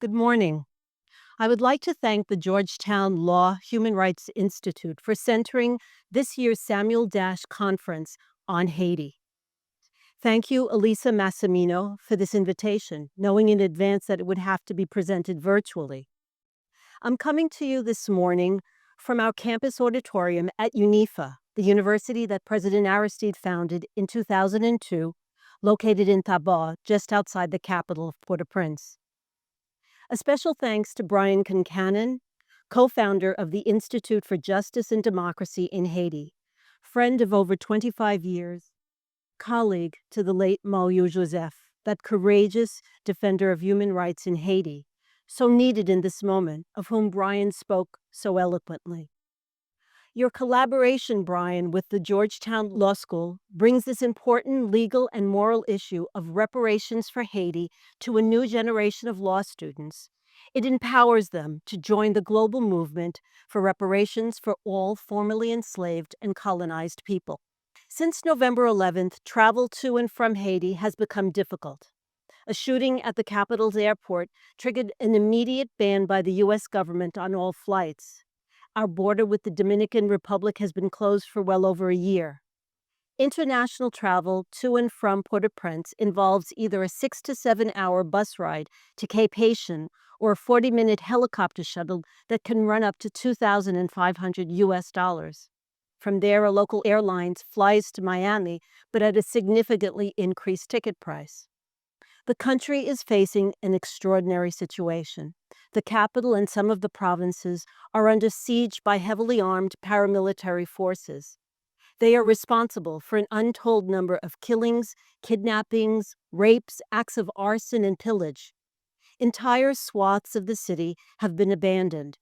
Good morning. I would like to thank the Georgetown Law Human Rights Institute for centering this year's Samuel Dash Conference on Haiti. Thank you, Elisa Massimino, for this invitation, knowing in advance that it would have to be presented virtually. I'm coming to you this morning from our campus auditorium at UNIFA, the university that President Aristide founded in 2002, located in Tabar, just outside the capital of Port-au-Prince. A special thanks to Brian Concannon, co-founder of the Institute for Justice and Democracy in Haiti, friend of over 25 years, colleague to the late Mario Joseph, that courageous defender of human rights in Haiti, so needed in this moment, of whom Brian spoke so eloquently. Your collaboration, Brian, with the Georgetown Law School brings this important legal and moral issue of reparations for Haiti to a new generation of law students. It empowers them to join the global movement for reparations for all formerly enslaved and colonized people. Since November 11th, travel to and from Haiti has become difficult. A shooting at the capital's airport triggered an immediate ban by the U.S. government on all flights. Our border with the Dominican Republic has been closed for well over a year. International travel to and from Port-au-Prince involves either a 6 to 7 hour bus ride to Cape Haitian or a 40-minute helicopter shuttle that can run up to $2,500. From there, a local airline flies to Miami, but at a significantly increased ticket price. The country is facing an extraordinary situation. The capital and some of the provinces are under siege by heavily armed paramilitary forces. They are responsible for an untold number of killings, kidnappings, rapes, acts of arson, and pillage. Entire swaths of the city have been abandoned.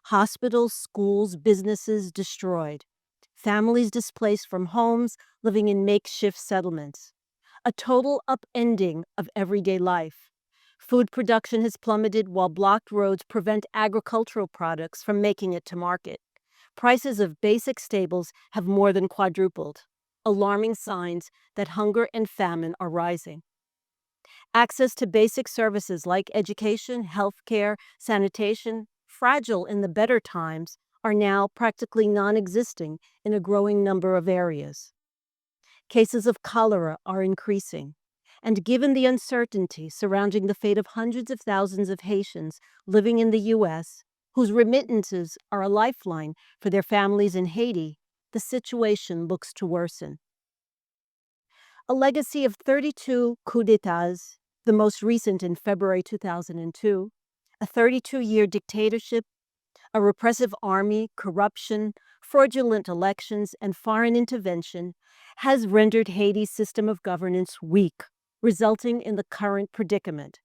Hospitals, schools, businesses destroyed. Families displaced from homes, living in makeshift settlements. A total upending of everyday life. Food production has plummeted while blocked roads prevent agricultural products from making it to market. Prices of basic staples have more than quadrupled, alarming signs that hunger and famine are rising. Access to basic services like education, healthcare, sanitation, fragile in the better times, are now practically non-existing in a growing number of areas. Cases of cholera are increasing, and given the uncertainty surrounding the fate of hundreds of thousands of Haitians living in the U.S., whose remittances are a lifeline for their families in Haiti, the situation looks to worsen. A legacy of 32 coups d'etats, the most recent in February 2002, a 32-year dictatorship, a repressive army, corruption, fraudulent elections, and foreign intervention has rendered Haiti's system of governance weak, resulting in the current predicament.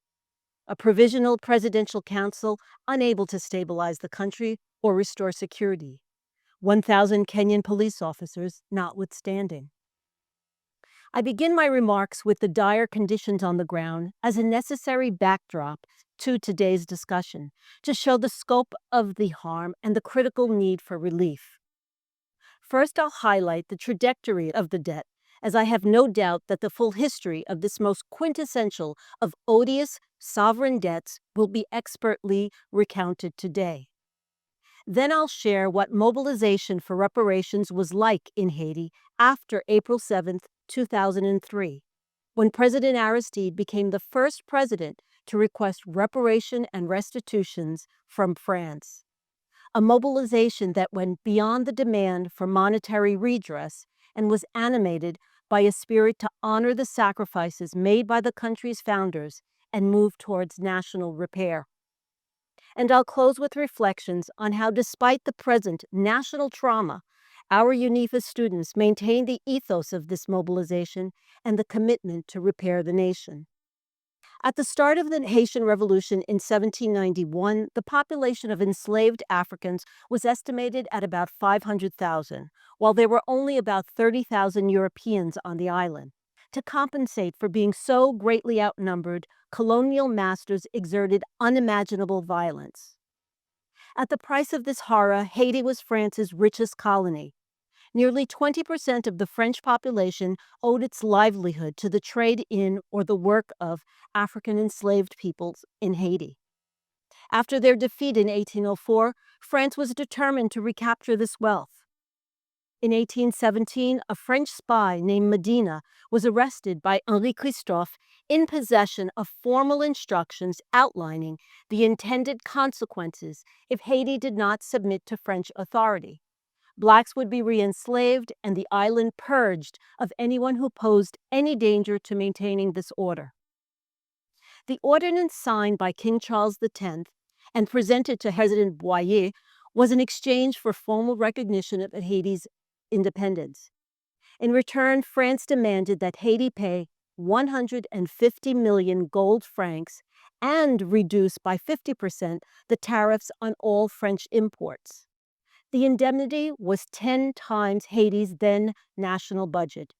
A provisional presidential council unable to stabilize the country or restore security. 1,000 Kenyan police officers notwithstanding. I begin my remarks with the dire conditions on the ground as a necessary backdrop to today's discussion, to show the scope of the harm and the critical need for relief. First, I'll highlight the trajectory of the debt, as I have no doubt that the full history of this most quintessential of odious sovereign debts will be expertly recounted today. Then I'll share what mobilization for reparations was like in Haiti after April 7th, 2003, when President Aristide became the first president to request reparation and restitutions from France. A mobilization that went beyond the demand for monetary redress and was animated by a spirit to honor the sacrifices made by the country's founders and move towards national repair. And I'll close with reflections on how, despite the present national trauma, our UNIFA students maintain the ethos of this mobilization and the commitment to repair the nation. At the start of the Haitian Revolution in 1791, the population of enslaved Africans was estimated at about 500,000, while there were only about 30,000 Europeans on the island. To compensate for being so greatly outnumbered, colonial masters exerted unimaginable violence. At the price of this horror, Haiti was France's richest colony. Nearly 20% of the French population owed its livelihood to the trade in or the work of African enslaved peoples in Haiti. After their defeat in 1804, France was determined to recapture this wealth. In 1817, a French spy named Medina was arrested by Henri Christophe in possession of formal instructions outlining the intended consequences if Haiti did not submit to French authority. Blacks would be re-enslaved and the island purged of anyone who posed any danger to maintaining this order. The ordinance signed by King Charles X and presented to President Boyer was in exchange for formal recognition of Haiti's independence. In return, France demanded that Haiti pay 150 million gold francs and reduce by 50% the tariffs on all French imports. The indemnity was 10 times Haiti's then national budget.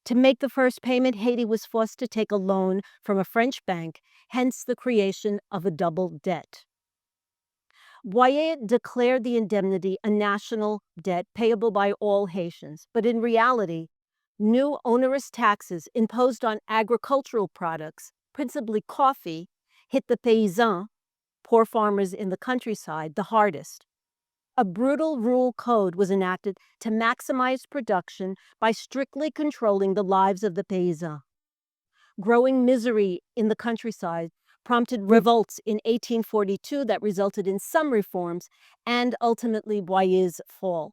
To make the first payment, Haiti was forced to take a loan from a French bank, hence the creation of a double debt. Boyer declared the indemnity a national debt payable by all Haitians, but in reality, new onerous taxes imposed on agricultural products, principally coffee, hit the paysans, poor farmers in the countryside, the hardest. A brutal rural code was enacted to maximize production by strictly controlling the lives of the paysans. Growing misery in the countryside prompted revolts in 1842 that resulted in some reforms and ultimately Boyer's fall.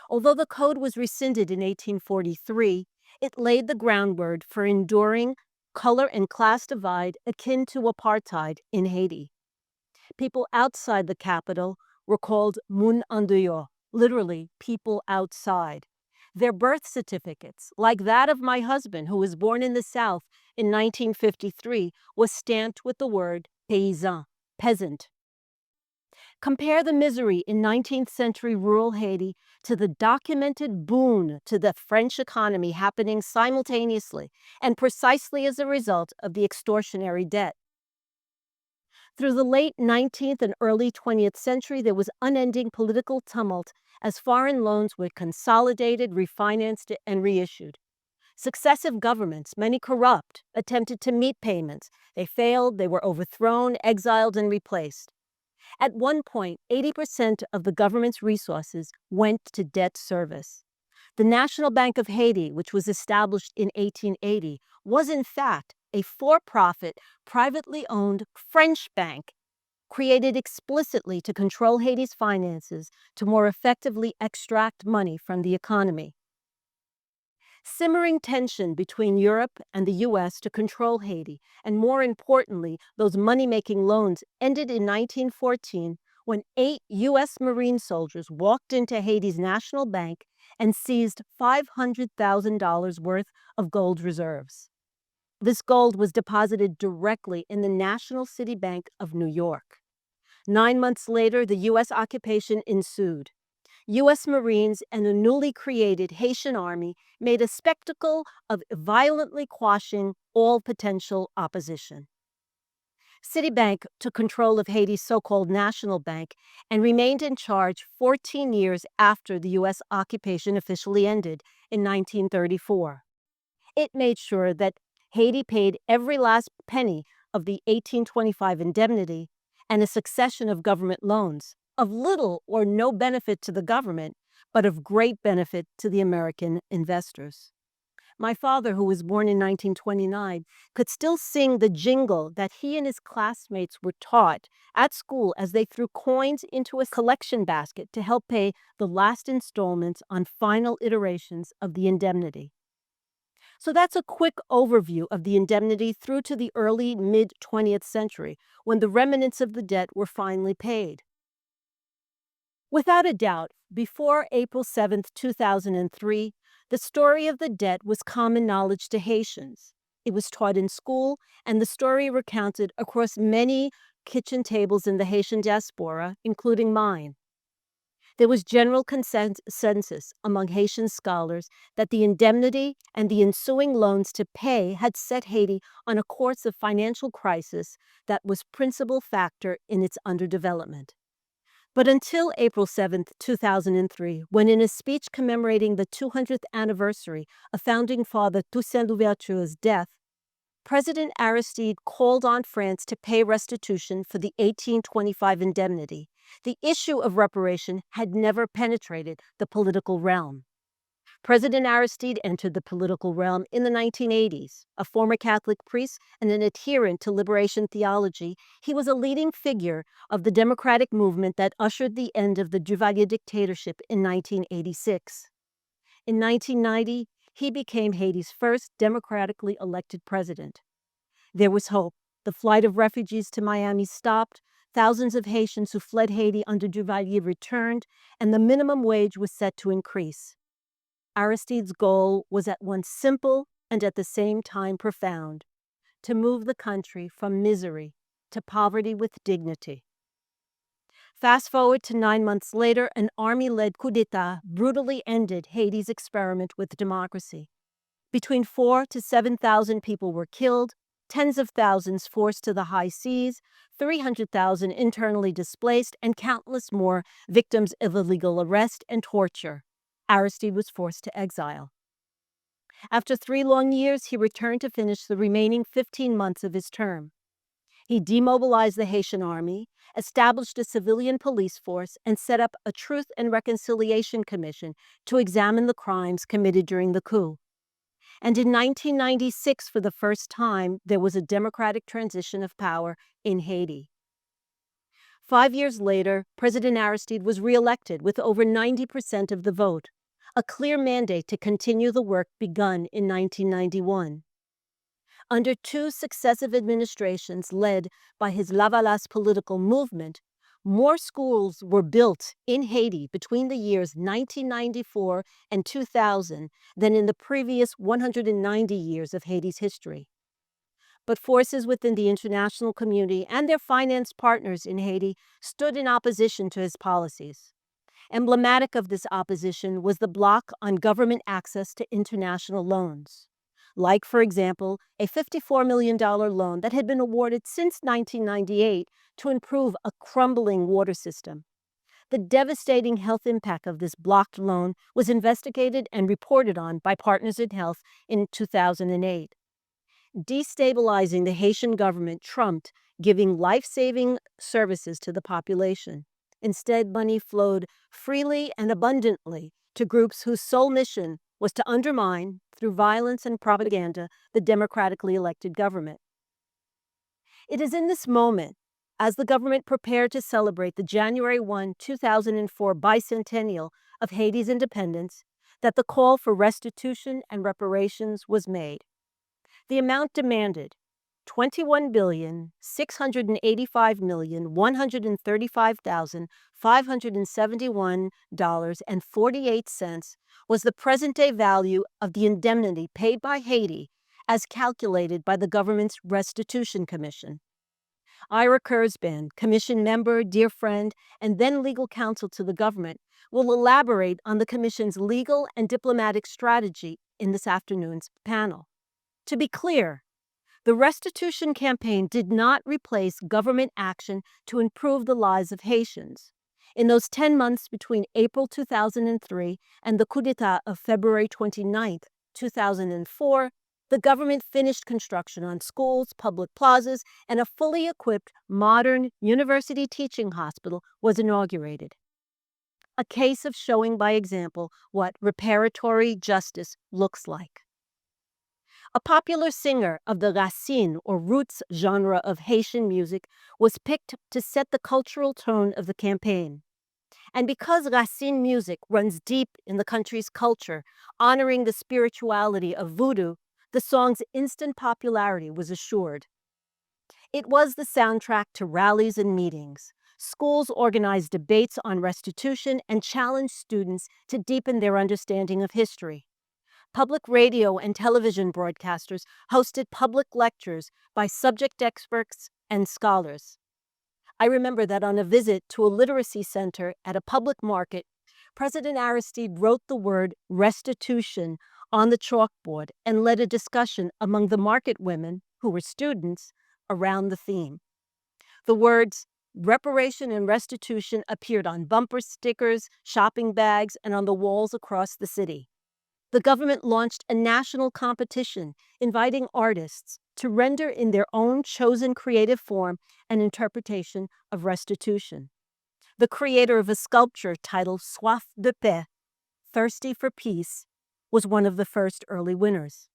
Although the code was rescinded in 1843, it laid the groundwork for enduring color and class divide akin to apartheid in Haiti. People outside the capital were called moun en dehors, literally people outside. Their birth certificates, like that of my husband, who was born in the South in 1953, was stamped with the word paysan, peasant. Compare the misery in 19th century rural Haiti to the documented boon to the French economy happening simultaneously and precisely as a result of the extortionary debt. Through the late 19th and early 20th century, there was unending political tumult as foreign loans were consolidated, refinanced, and reissued. Successive governments, many corrupt, attempted to meet payments. They failed, they were overthrown, exiled, and replaced. At one point, 80% of the government's resources went to debt service. The National Bank of Haiti, which was established in 1880, was in fact a for-profit, privately owned French bank created explicitly to control Haiti's finances to more effectively extract money from the economy. Simmering tension between Europe and the U.S. to control Haiti, and more importantly, those money-making loans, ended in 1914 when 8 U.S. Marine soldiers walked into Haiti's national bank and seized $500,000 worth of gold reserves. This gold was deposited directly in the National City Bank of New York. 9 months later, the U.S. occupation ensued. U.S. Marines and the newly created Haitian Army made a spectacle of violently quashing all potential opposition. Citibank took control of Haiti's so-called national bank and remained in charge 14 years after the U.S. occupation officially ended in 1934. It made sure that Haiti paid every last penny of the 1825 indemnity and a succession of government loans, of little or no benefit to the government, but of great benefit to the American investors. My father, who was born in 1929, could still sing the jingle that he and his classmates were taught at school as they threw coins into a collection basket to help pay the last installments on final iterations of the indemnity. So that's a quick overview of the indemnity through to the early mid-20th century, when the remnants of the debt were finally paid. Without a doubt, before April 7, 2003, the story of the debt was common knowledge to Haitians. It was taught in school, and the story recounted across many kitchen tables in the Haitian diaspora, including mine. There was general consensus among Haitian scholars that the indemnity and the ensuing loans to pay had set Haiti on a course of financial crisis that was principal factor in its underdevelopment. But until April 7, 2003, when in a speech commemorating the 200th anniversary of Founding Father Toussaint Louverture's death, President Aristide called on France to pay restitution for the 1825 indemnity. The issue of reparation had never penetrated the political realm. President Aristide entered the political realm in the 1980s. A former Catholic priest and an adherent to liberation theology, he was a leading figure of the democratic movement that ushered the end of the Duvalier dictatorship in 1986. In 1990, he became Haiti's first democratically elected president. There was hope. The flight of refugees to Miami stopped, thousands of Haitians who fled Haiti under Duvalier returned, and the minimum wage was set to increase. Aristide's goal was at once simple and at the same time profound: to move the country from misery to poverty with dignity. Fast forward to 9 months later, an army-led coup d'etat brutally ended Haiti's experiment with democracy. Between 4,000 to 7,000 people were killed, tens of thousands forced to the high seas, 300,000 internally displaced, and countless more victims of illegal arrest and torture. Aristide was forced to exile. After 3 long years, he returned to finish the remaining 15 months of his term. He demobilized the Haitian army, established a civilian police force, and set up a Truth and Reconciliation Commission to examine the crimes committed during the coup. And in 1996, for the first time, there was a democratic transition of power in Haiti. 5 years later, President Aristide was reelected with over 90% of the vote, a clear mandate to continue the work begun in 1991. Under 2 successive administrations led by his Lavalas political movement, more schools were built in Haiti between the years 1994 and 2000 than in the previous 190 years of Haiti's history. But forces within the international community and their finance partners in Haiti stood in opposition to his policies. Emblematic of this opposition was the block on government access to international loans, like, for example, a $54 million loan that had been awarded since 1998 to improve a crumbling water system. The devastating health impact of this blocked loan was investigated and reported on by Partners in Health in 2008. Destabilizing the Haitian government trumped giving life-saving services to the population. Instead, money flowed freely and abundantly to groups whose sole mission was to undermine, through violence and propaganda, the democratically elected government. It is in this moment, as the government prepared to celebrate the January 1, 2004 bicentennial of Haiti's independence, that the call for restitution and reparations was made. The amount demanded, $21,685,135,571.48, was the present-day value of the indemnity paid by Haiti as calculated by the government's Restitution Commission. Ira Kurzban, commission member, dear friend, and then legal counsel to the government, will elaborate on the commission's legal and diplomatic strategy in this afternoon's panel. To be clear, the restitution campaign did not replace government action to improve the lives of Haitians. In those 10 months between April 2003 and the coup d'etat of February 29, 2004, the government finished construction on schools, public plazas, and a fully equipped, modern university teaching hospital was inaugurated. A case of showing by example what reparatory justice looks like. A popular singer of the racine or roots genre of Haitian music was picked to set the cultural tone of the campaign. And because racine music runs deep in the country's culture, honoring the spirituality of voodoo, the song's instant popularity was assured. It was the soundtrack to rallies and meetings. Schools organized debates on restitution and challenged students to deepen their understanding of history. Public radio and television broadcasters hosted public lectures by subject experts and scholars. I remember that on a visit to a literacy center at a public market, President Aristide wrote the word restitution on the chalkboard and led a discussion among the market women, who were students, around the theme. The words reparation and restitution appeared on bumper stickers, shopping bags, and on the walls across the city. The government launched a national competition inviting artists, to render in their own chosen creative form an interpretation of restitution. The creator of a sculpture titled Soif de paix, Thirsty for Peace, was one of the first early winners.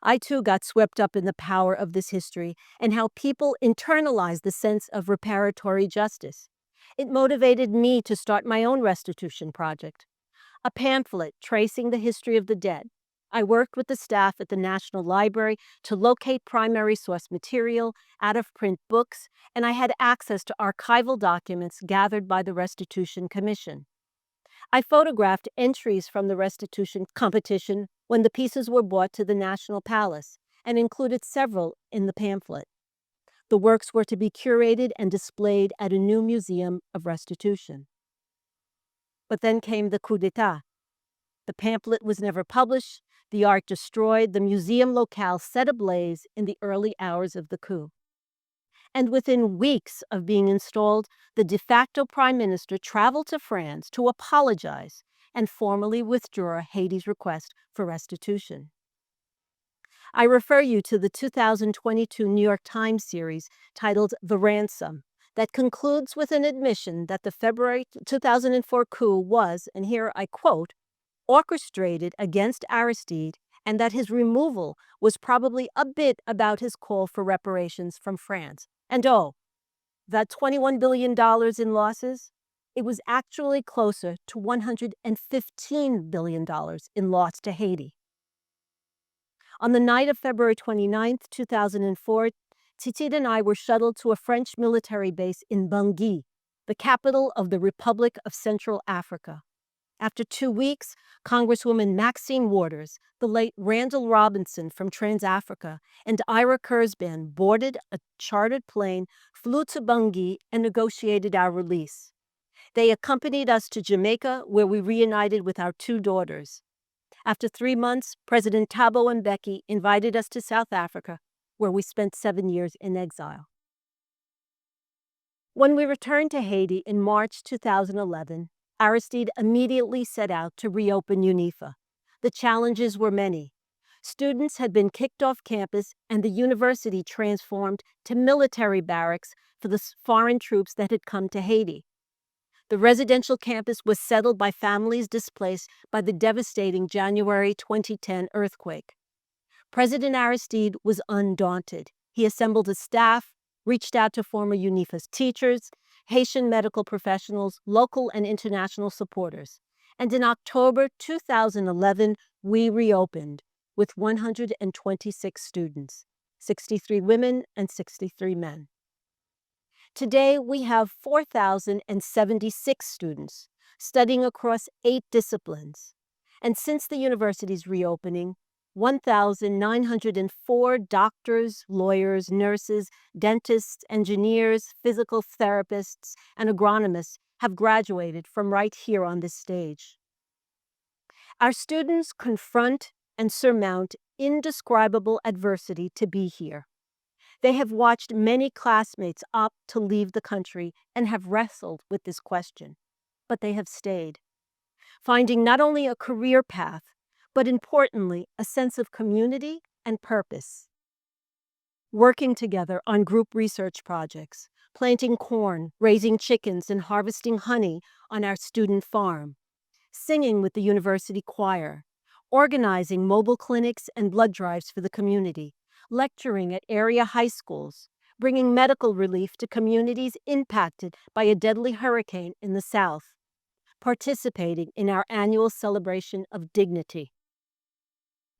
I too got swept up in the power of this history and how people internalize the sense of reparatory justice. It motivated me to start my own restitution project, a pamphlet tracing the history of the dead. I worked with the staff at the National Library to locate primary source material, out-of-print books, and I had access to archival documents gathered by the Restitution Commission. I photographed entries from the restitution competition when the pieces were brought to the National Palace and included several in the pamphlet. The works were to be curated and displayed at a new museum of restitution. But then came the coup d'etat. The pamphlet was never published, the art destroyed, the museum locale set ablaze in the early hours of the coup. And within weeks of being installed, the de facto prime minister traveled to France to apologize and formally withdraw Haiti's request for restitution. I refer you to the 2022 New York Times series titled The Ransom that concludes with an admission that the February 2004 coup was, and here I quote, orchestrated against Aristide, and that his removal was probably a bit about his call for reparations from France. And that $21 billion in losses, it was actually closer to $115 billion in loss to Haiti. On the night of February 29, 2004, Titid and I were shuttled to a French military base in Bangui, the capital of the Republic of Central Africa. After 2 weeks, Congresswoman Maxine Waters, the late Randall Robinson from Trans-Africa, and Ira Kurzban boarded a chartered plane, flew to Bangui, and negotiated our release. They accompanied us to Jamaica, where we reunited with our 2 daughters. After 3 months, President Thabo Mbeki invited us to South Africa, where we spent 7 years in exile. When we returned to Haiti in March 2011, Aristide immediately set out to reopen UNIFA. The challenges were many. Students had been kicked off campus and the university transformed to military barracks for the foreign troops that had come to Haiti. The residential campus was settled by families displaced by the devastating January 2010 earthquake. President Aristide was undaunted. He assembled a staff, reached out to former UNIFA's teachers, Haitian medical professionals, local and international supporters. And in October 2011, we reopened with 126 students, 63 women and 63 men. Today, we have 4,076 students studying across 8 disciplines. And since the university's reopening, 1,904 doctors, lawyers, nurses, dentists, engineers, physical therapists, and agronomists have graduated from right here on this stage. Our students confront and surmount indescribable adversity to be here. They have watched many classmates opt to leave the country and have wrestled with this question, but they have stayed, finding not only a career path, but importantly, a sense of community and purpose. Working together on group research projects, planting corn, raising chickens, and harvesting honey on our student farm, singing with the university choir, organizing mobile clinics and blood drives for the community, lecturing at area high schools, bringing medical relief to communities impacted by a deadly hurricane in the South, participating in our annual celebration of dignity.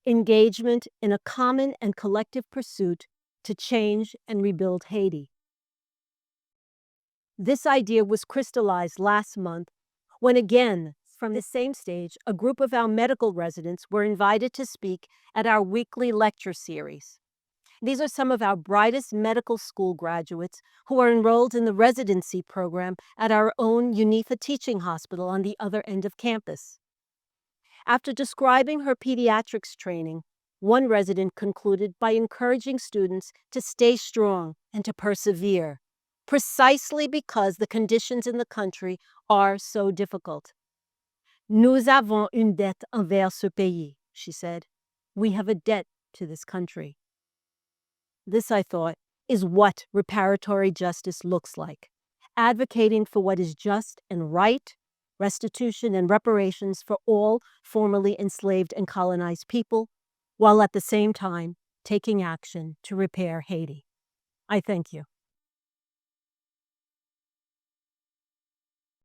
Engagement in a common and collective pursuit to change and rebuild Haiti. This idea was crystallized last month when again, from the same stage, a group of our medical residents were invited to speak at our weekly lecture series. These are some of our brightest medical school graduates who are enrolled in the residency program at our own UNIFA teaching hospital on the other end of campus. After describing her pediatrics training, one resident concluded by encouraging students to stay strong and to persevere, precisely because the conditions in the country are so difficult. Nous avons une dette envers ce pays, she said. We have a debt to this country. This, I thought, is what reparatory justice looks like. Advocating for what is just and right, restitution and reparations for all formerly enslaved and colonized people, while at the same time taking action to repair Haiti. I thank you.